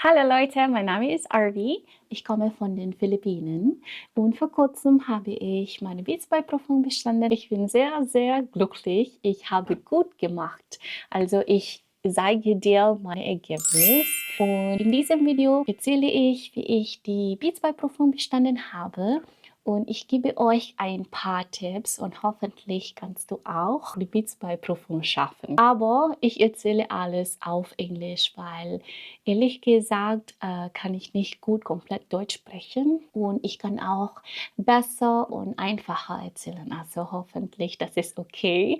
Hallo Leute, mein Name ist Arvie. Ich komme von den Philippinen und vor kurzem habe ich meine B2-Prüfung bestanden. Ich bin sehr, sehr glücklich. Ich habe gut gemacht. Also ich zeige dir mein Ergebnis. Und in diesem Video erzähle ich, wie ich die B2-Prüfung bestanden habe. Und ich gebe euch ein paar Tipps und hoffentlich kannst du auch die B2-Prüfung schaffen. Aber ich erzähle alles auf Englisch, weil ehrlich gesagt kann ich nicht gut komplett Deutsch sprechen und ich kann auch besser und einfacher erzählen. Also hoffentlich, das ist okay.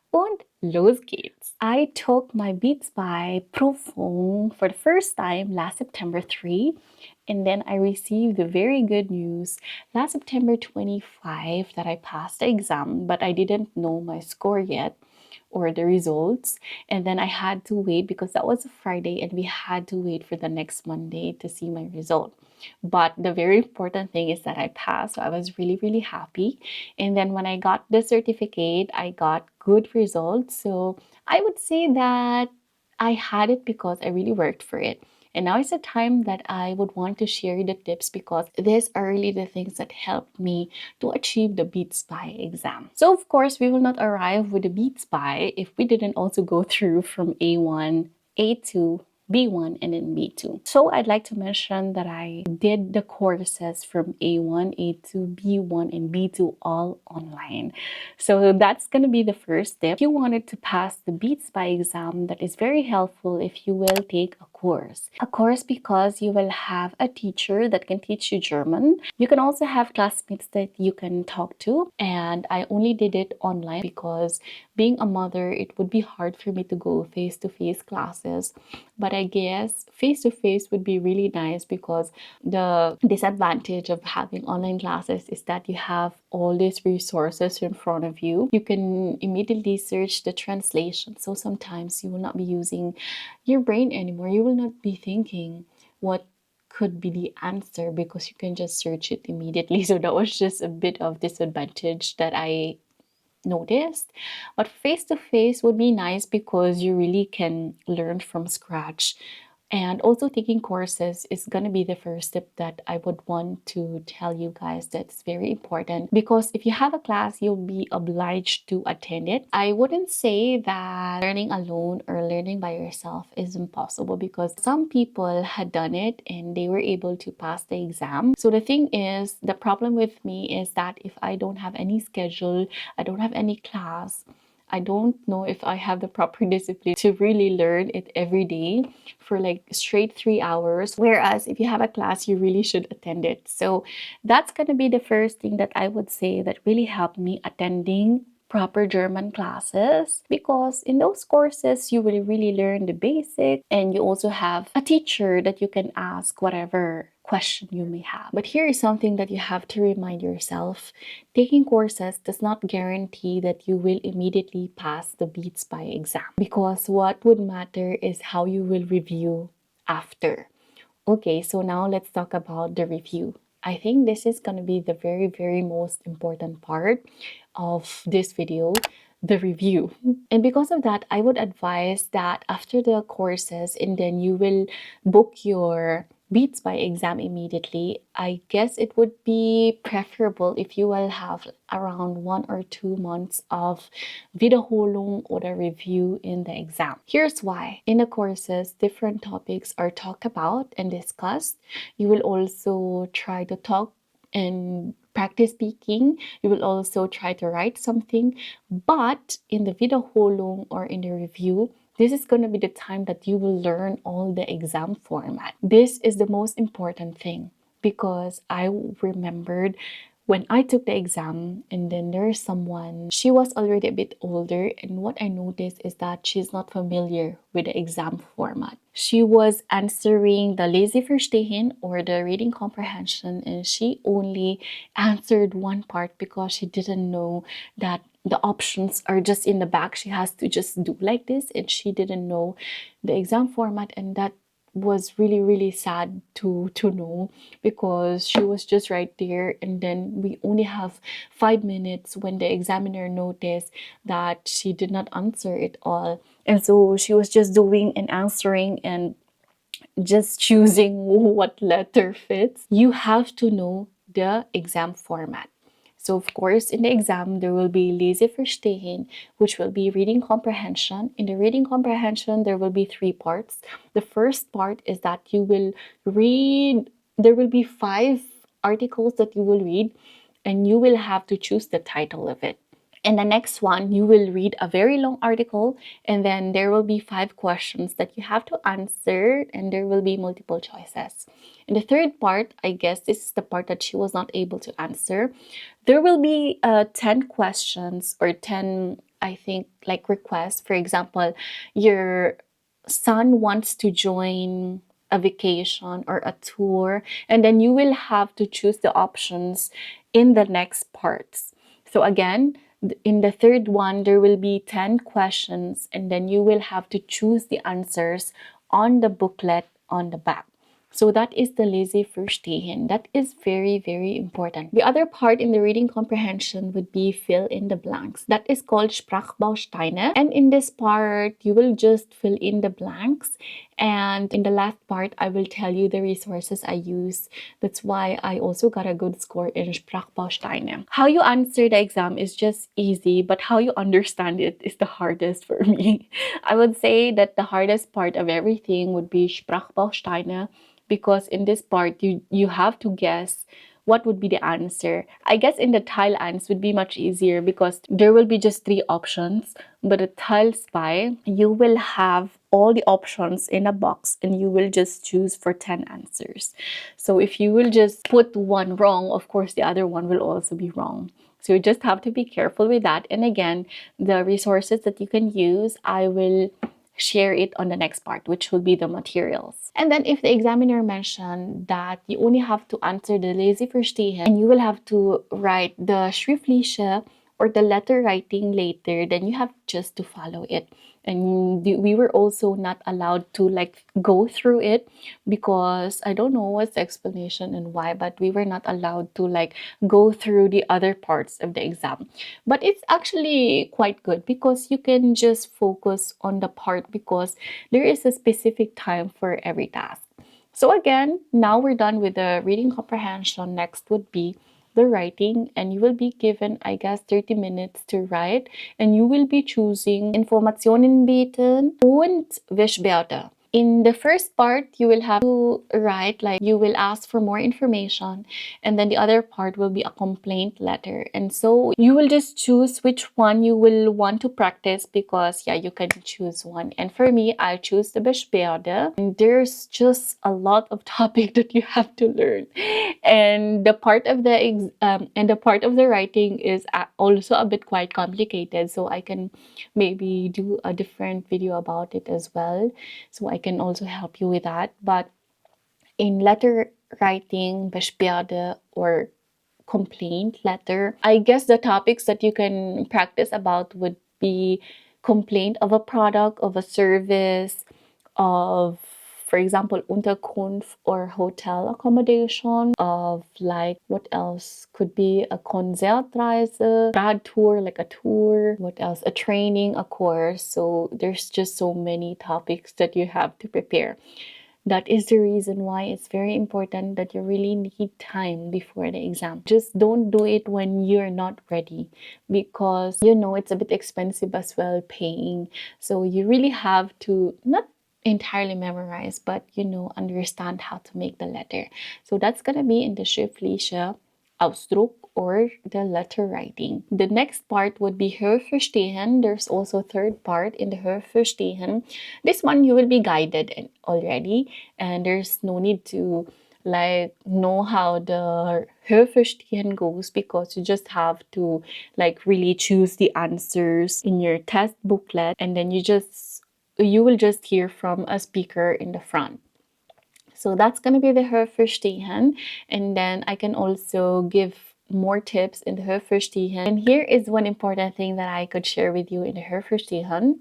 Und los geht's. I took my Beats by Prüfung for the first time last September 3, and then I received the very good news last September 25 that I passed the exam, but I didn't know my score yet or the results. And then I had to wait because that was a Friday and we had to wait for the next Monday to see my result. But the very important thing is that I passed. So I was really, really happy. And then when I got the certificate, I got good results. So I would say that I had it because I really worked for it. And now is the time that I would want to share the tips because these are really the things that helped me to achieve the Beats by exam. So of course, we will not arrive with the Beats by if we didn't also go through from A1, A2, B1 and then B2. So I'd like to mention that I did the courses from A1, A2, B1 and B2 all online. So that's going to be the first step. If you wanted to pass the Beats by exam, that is very helpful if you will take a course. A course because you will have a teacher that can teach you German. You can also have classmates that you can talk to. And I only did it online because being a mother, it would be hard for me to go face-to-face classes. But I guess face-to-face would be really nice because the disadvantage of having online classes is that you have all these resources in front of you. You can immediately search the translation. So sometimes you will not be using your brain anymore. You will not be thinking what could be the answer because you can just search it immediately. So that was just a bit of disadvantage that I noticed. But face to face would be nice because you really can learn from scratch. And also taking courses is going to be the first step that I would want to tell you guys that's very important because if you have a class, you'll be obliged to attend it. I wouldn't say that learning alone or learning by yourself is impossible because some people had done it and they were able to pass the exam. So the thing is, the problem with me is that if I don't have any schedule, I don't have any class, I don't know if I have the proper discipline to really learn it every day for like straight 3 hours. Whereas if you have a class, you really should attend it. So that's going to be the first thing that I would say that really helped me attending proper German classes because in those courses you will really learn the basics and you also have a teacher that you can ask whatever question you may have. But here is something that you have to remind yourself. Taking courses does not guarantee that you will immediately pass the Beats by exam because what would matter is how you will review after. Okay, so now let's talk about the review. I think this is going to be the very, very most important part of this video, the review. And because of that, I would advise that after the courses and then you will book your Beats by exam immediately. I guess it would be preferable if you will have around 1 or 2 months of Wiederholung or a review in the exam. Here's why. In the courses, different topics are talked about and discussed. You will also try to talk and practice speaking. You will also try to write something. But in the Wiederholung or in the review, this is going to be the time that you will learn all the exam format. This is the most important thing because I remembered when I took the exam and then there's someone, she was already a bit older, and what I noticed is that she's not familiar with the exam format. She was answering the lazy verstehen or the reading comprehension and she only answered one part because she didn't know that the options are just in the back. She has to just do like this and she didn't know the exam format, and that was really, really sad to know because she was just right there and then we only have 5 minutes when the examiner noticed that she did not answer it all, and so she was just doing and answering, and just choosing what letter fits. You have to know the exam format. So of course, in the exam, there will be Lese Verstehen, which will be reading comprehension. In the reading comprehension, there will be 3 parts. The first part is that you will read, there will be 5 articles that you will read, and you will have to choose the title of it. In the next one, you will read a very long article, and then there will be 5 questions that you have to answer, and there will be multiple choices. In the third part, I guess this is the part that she was not able to answer. There will be 10 questions or 10, I think, like requests. For example, your son wants to join a vacation or a tour, and then you will have to choose the options in the next parts. So again, in the third one, there will be 10 questions, and then you will have to choose the answers on the booklet on the back. So that is the Lese Verstehen. That is very, very important. The other part in the reading comprehension would be fill in the blanks. That is called Sprachbausteine. And in this part, you will just fill in the blanks. And in the last part, I will tell you the resources I use. That's why I also got a good score in Sprachbausteine. How you answer the exam is just easy, but how you understand it is the hardest for me. I would say that the hardest part of everything would be Sprachbausteine, because in this part you have to guess what would be the answer. I guess in the tile ans would be much easier because there will be just 3 options, but the tile spy, you will have all the options in a box and you will just choose for 10 answers. So if you will just put one wrong, of course the other one will also be wrong. So you just have to be careful with that. And again, the resources that you can use, I will share it on the next part, which will be the materials. And then if the examiner mentioned that you only have to answer the Lese Verstehen and you will have to write the Schriftliche or the letter writing later, then you have just to follow it. And we were also not allowed to like go through it, because I don't know what's the explanation and why, but we were not allowed to like go through the other parts of the exam. But it's actually quite good because you can just focus on the part, because there is a specific time for every task. So again, now we're done with the reading comprehension. Next would be the writing, and you will be given, I guess, 30 minutes to write, and you will be choosing Informationen bieten und Beschwerde. In the first part, you will have to write, like you will ask for more information, and then the other part will be a complaint letter. And so you will just choose which one you will want to practice, because yeah, you can choose one. And for me, I choose the Beschwerde. And there's just a lot of topic that you have to learn. And the part of the writing is also a bit quite complicated, so I can maybe do a different video about it as well, so I can also help you with that. But in letter writing, Beschwerde or complaint letter, I guess the topics that you can practice about would be complaint of a product, of a service, of, for example, Unterkunft or hotel accommodation, of like, what else could be a Konzertreise, grad tour, like a tour, what else, a training, a course. So there's just so many topics that you have to prepare. That is the reason why it's very important that you really need time before the exam. Just don't do it when you're not ready, because you know it's a bit expensive as well, paying. So you really have to not entirely memorize, but you know, understand how to make the letter. So that's gonna be in the Schriftliche Ausdruck, or the letter writing. The next part would be Hörverstehen. There's also third part in the Hörverstehen. This one you will be guided already, and there's no need to like know how the Hörverstehen goes, because you just have to like really choose the answers in your test booklet, and then you will just hear from a speaker in the front. So that's going to be the Hörverstehen. And then I can also give more tips in the Hörverstehen. And here is one important thing that I could share with you in the Hörverstehen.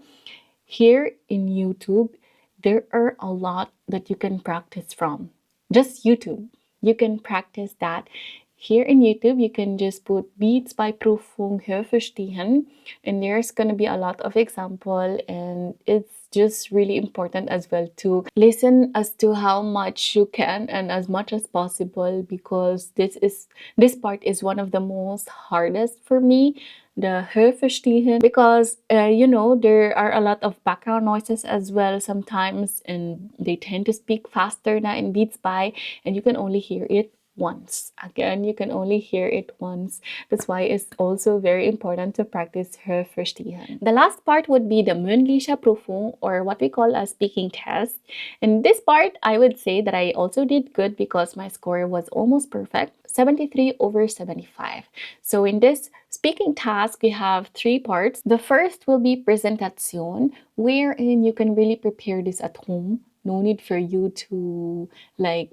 Here in YouTube, there are a lot that you can practice from. Just YouTube. You can practice that. Here in YouTube, you can just put B2 Prüfung Hörverstehen, and there's going to be a lot of example, and it's just really important as well to listen as to how much you can and as much as possible, because this part is one of the most hardest for me, the Hörverstehen, because there are a lot of background noises as well sometimes, and they tend to speak faster na in Beats by, and you can only hear it once. Again, you can only hear it once. That's why it's also very important to practice Hörverstehen. The last part would be the mündliche Prüfung, or what we call a speaking test. In this part, I would say that I also did good because my score was almost perfect, 73/75. So in this speaking task, we have 3 parts. The first will be Präsentation, wherein you can really prepare this at home. No need for you to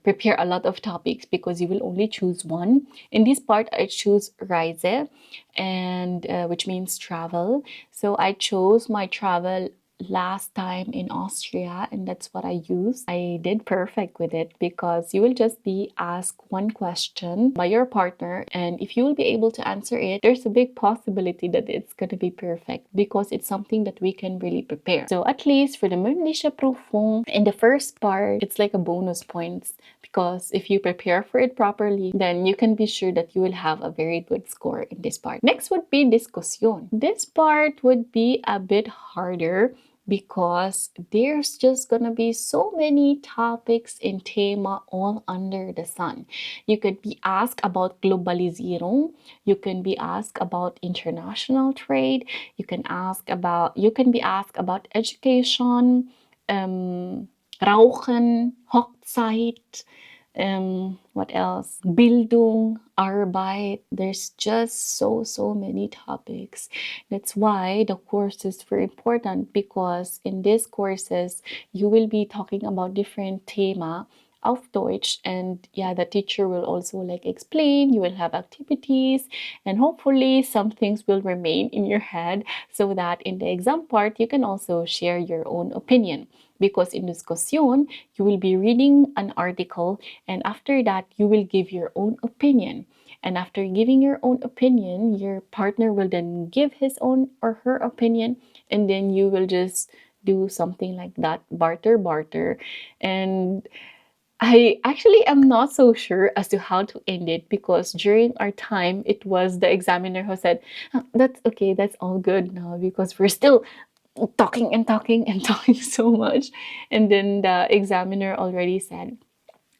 prepare a lot of topics because you will only choose one. In this part, I choose Reise, and which means travel. So I chose my travel last time in Austria, and that's what I used. I did perfect with it because you will just be asked one question by your partner, and if you will be able to answer it, there's a big possibility that it's going to be perfect because it's something that we can really prepare. So at least for the mündliche Prüfung, in the first part, it's like a bonus points, because if you prepare for it properly, then you can be sure that you will have a very good score in this part. Next would be Diskussion. This part would be a bit harder because there's just gonna be so many topics in Thema all under the sun. You could be asked about Globalisierung, you can be asked about international trade, you can be asked about education, Rauchen, Hochzeit, what else? Bildung, Arbeit. There's just so many topics. That's why the courses were important, because in these courses you will be talking about different Thema auf Deutsch, and yeah, the teacher will also explain. You will have activities, and hopefully some things will remain in your head so that in the exam part you can also share your own opinion. Because in Diskussion, you will be reading an article, and after that, you will give your own opinion. And after giving your own opinion, your partner will then give his own or her opinion, and then you will just do something like that, barter. And I actually am not so sure as to how to end it, because during our time, it was the examiner who said, "Oh, that's okay, that's all good now," because we're still talking and talking and talking so much. And then the examiner already said,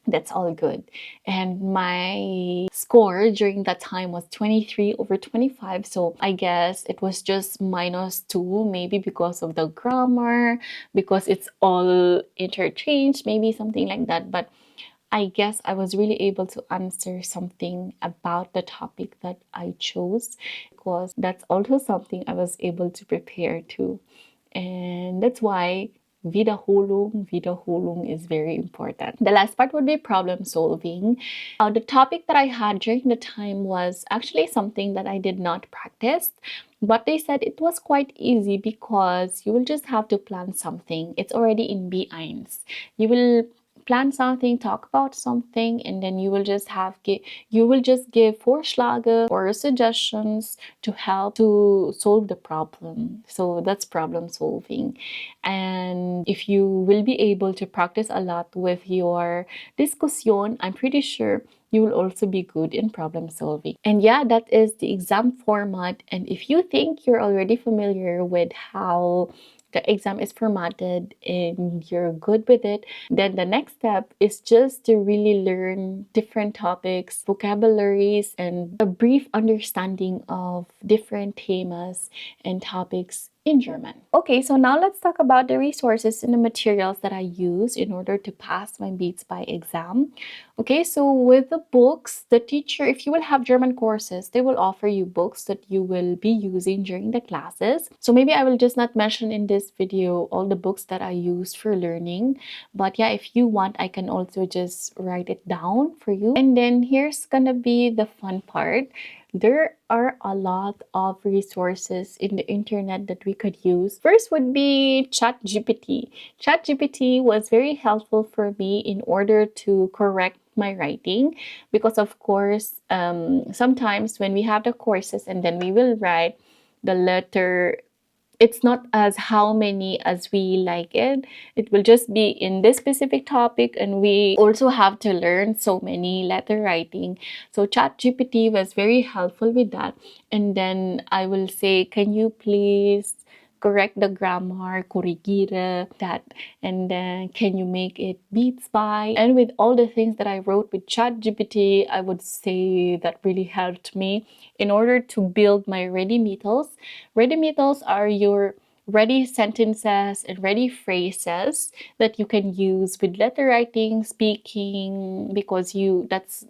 that's all good. And my score during that time was 23/25. So I guess it was just -2, maybe because of the grammar, because it's all interchanged, maybe something like that. But I guess I was really able to answer something about the topic that I chose, because that's also something I was able to prepare too. And that's why Wiederholung is very important. The last part would be problem solving. The topic that I had during the time was actually something that I did not practice, but they said it was quite easy because you will just have to plan something. It's already in B1. You will plan something, talk about something, and then you will just give Vorschläge or suggestions to help to solve the problem. So that's problem solving. And if you will be able to practice a lot with your Diskussion, I'm pretty sure you will also be good in problem solving. And yeah, that is the exam format. And if you think you're already familiar with how the exam is formatted and you're good with it, then the next step is just to really learn different topics, vocabularies, and a brief understanding of different themas and topics in German. Okay, so now let's talk about the resources and the materials that I use in order to pass my Beats by exam. Okay, so with the books, the teacher, if you will have German courses, they will offer you books that you will be using during the classes. So maybe I will just not mention in this video all the books that I used for learning. But yeah, if you want, I can also just write it down for you. And then here's gonna be the fun part. There are a lot of resources in the internet that we could use. First would be ChatGPT. ChatGPT was very helpful for me in order to correct my writing, because of course sometimes when we have the courses and then we will write the letter it's not as how many as we like it. It will just be in this specific topic, and we also have to learn so many letter writing. So ChatGPT was very helpful with that. And then I will say, can you please correct the grammar, corrigire that, and then can you make it beats by? And with all the things that I wrote with ChatGPT, I would say that really helped me in order to build my ready metals. Ready metals are your ready sentences and ready phrases that you can use with letter writing, speaking, because that's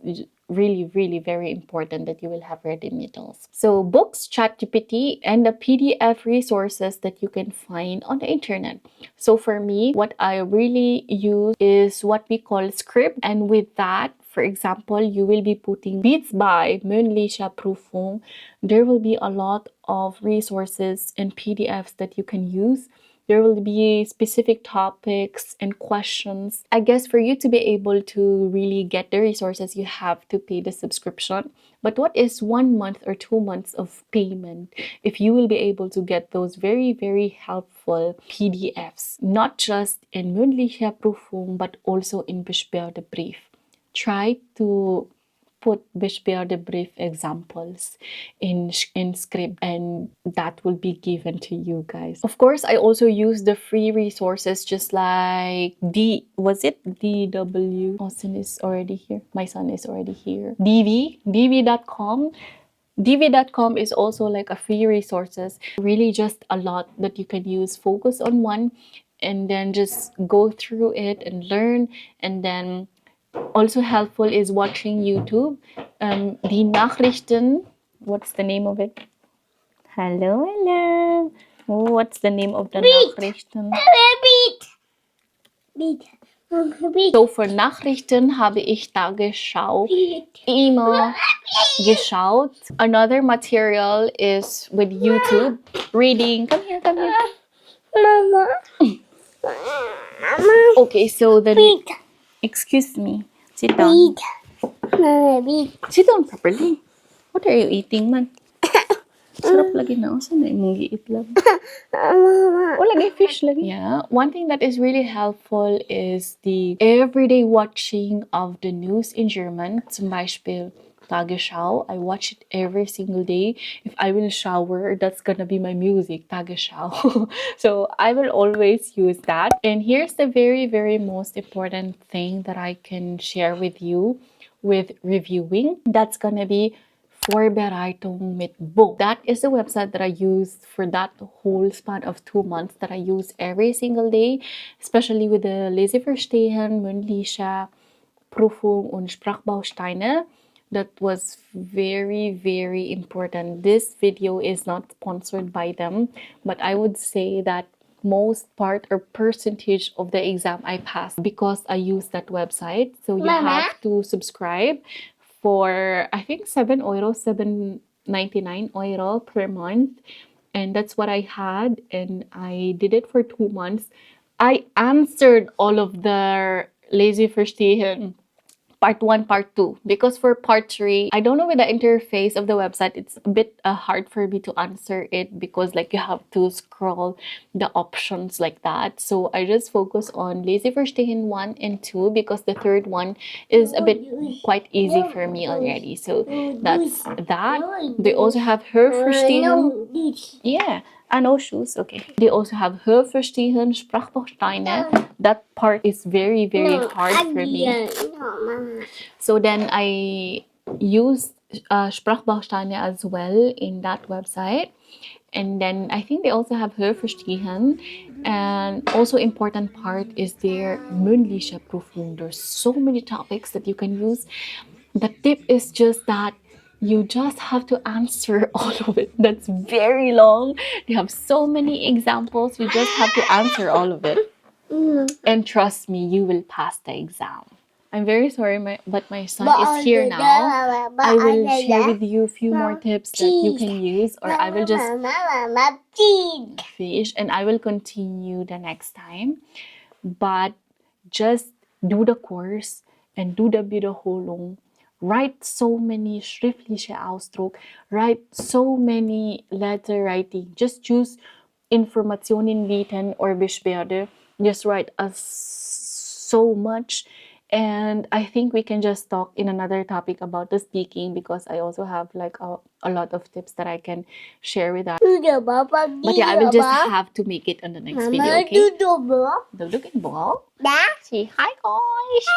really very important that you will have ready metals. So books, ChatGPT, and the PDF resources that you can find on the internet. So for me, what I really use is what we call script, and with that, for example, you will be putting beats by Mönlicher Prüfung. There will be a lot of resources and PDFs that you can use. There will be specific topics and questions. I guess for you to be able to really get the resources, you have to pay the subscription. But what is 1 month or 2 months of payment if you will be able to get those very helpful PDFs, not just in Mündliche Prüfung, but also in Beschwerdebrief. Try to put Beschwerdebrief examples in script, and that will be given to you guys. Of course, I also use the free resources, just like DW? Austin is already here. My son is already here. dv.com. dv.com is also like a free resources. Really just a lot that you can use. Focus on one and then just go through it and learn. And then also helpful is watching YouTube. Die Nachrichten, what's the name of it? Hello. What's the name of the Nachrichten? So für Nachrichten habe ich da geschaut. Immer geschaut. Another material is with YouTube. Reading. Come here. Mama. Okay, so the... Excuse me. Sit down. Sit down properly. What are you eating, man? Sarap lagi na. Saan na imong giit lang? O, lagi fish lagi. Yeah. One thing that is really helpful is the everyday watching of the news in German. Zum Beispiel Tagesschau. I watch it every single day. If I will shower, that's gonna be my music, Tagesschau. So I will always use that. And here's the very most important thing that I can share with you with reviewing. That's gonna be Vorbereitung mit Bo. That is the website that I used for that whole span of 2 months, that I use every single day, especially with the Leseverstehen, Mündliche Prüfung und Sprachbausteine. That was very important. This video is not sponsored by them, but I would say that most part or percentage of the exam I passed because I use that website. So you have to subscribe for, I think, €7.99 per month. And that's what I had. And I did it for 2 months. I answered all of the Lazy Verstehen part 1, part 2. Because for part 3, I don't know with the interface of the website, it's a bit hard for me to answer it because like you have to scroll the options like that. So I just focus on Lazy Verstehen 1 and 2 because the third one is a bit quite easy for me already. So that's that. They also have Hörverstehen. Yeah. No shoes, okay. They also have Hörverstehen, Sprachbausteine. That part is very hard for me. So then I used Sprachbausteine as well in that website. And then I think they also have Hörverstehen. And also important part is their Mündliche Prüfung. There's so many topics that you can use. The tip is just that you just have to answer all of it. That's very long. They have so many examples. You just have to answer all of it. And trust me, you will pass the exam. I'm very sorry, but my son is here now. I will share with you a few more tips that you can use, or I will just fish and I will continue the next time. But just do the course and do the Wiederholung. Write so many schriftliche Ausdruck. Write so many letter writing. Just choose Informationen bieten or Beschwerde. Just write us so much. And I think we can just talk in another topic about the speaking, because I also have like a lot of tips that I can share with that. But yeah, I will just have to make it on the next video, okay? Duduk in ball. Say hi guys.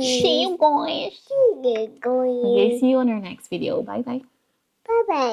See you guys. Okay, see you on our next video. Bye bye. Bye bye.